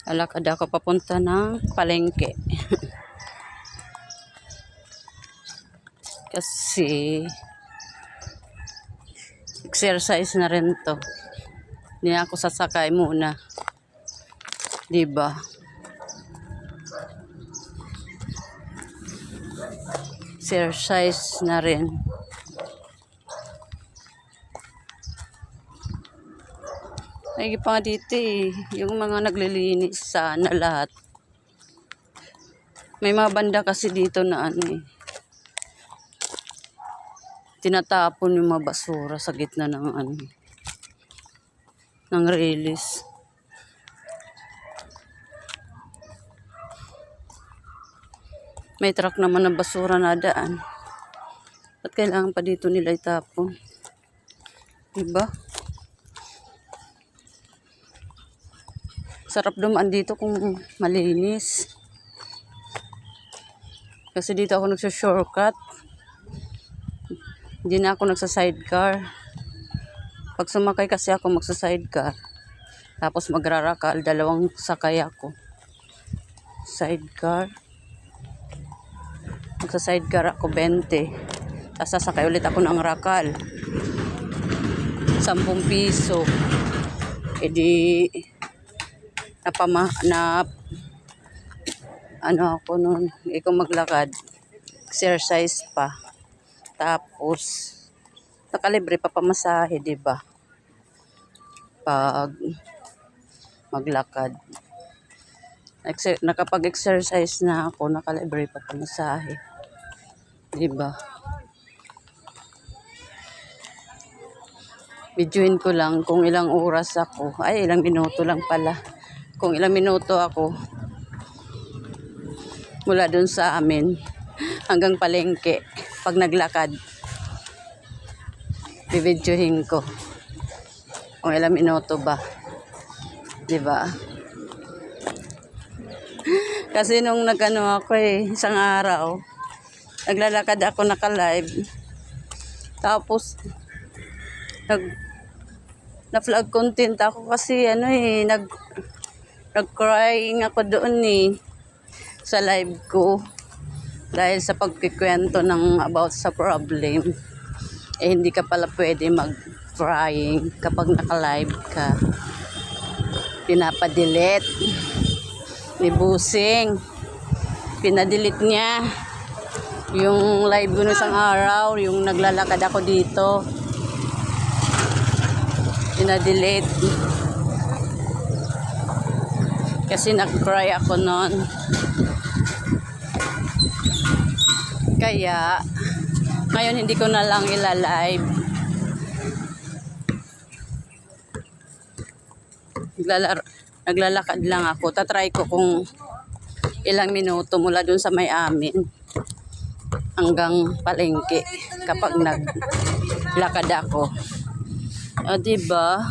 Alakad ako papunta ng palengke. Kasi exercise na rin to. Hindi ako sasakay muna. Diba? Exercise na rin. Ay pa nga dito eh. Yung mga naglilinis sana lahat. May mga banda kasi dito na ano eh. Tinatapon yung mga basura sa gitna ng ano. Ng release. May truck naman ng basura na daan. At kailangan pa dito nila itapon. Diba? Sarap dumaan dito kung malinis. Kasi dito ako nagsa-shortcut. Hindi na ako nagsa-sidecar. Pag sumakay kasi ako magsa-sidecar. Tapos magrarakal, dalawang sakay ako. Sidecar. Magsa-sidecar ako 20. Tapos sasakay ulit ako ng rakal. 10 piso. E di ano ako nun, ikaw maglakad, exercise pa, tapos nakalibre pa pamasahe, diba? Pag maglakad, nakapag-exercise na ako, nakalibre pa pamasahe, diba? Videoin ko lang kung ilang oras ako, ay ilang minuto lang pala. Kung ilang minuto ako mula dun sa amin hanggang palengke pag naglakad. Bibidyohin ko kung ilang minuto ba. Diba? Kasi nung nagano ako isang araw, naglalakad ako naka-live. Tapos na-vlog content ako kasi nag-crying ako doon sa live ko dahil sa pagkikwento ng about sa problem. Hindi ka pala pwede mag-crying kapag naka-live ka. Pinapadelete ni Busing. Pinadelete niya yung live ko isang araw, yung naglalakad ako dito. Pinadelete. Kasi nag-cry ako noon. Kaya, ngayon hindi ko na lang ilalive. Naglalakad lang ako. Tatry ko kung ilang minuto mula dun sa may amin hanggang palengke kapag naglakad ako. O, diba?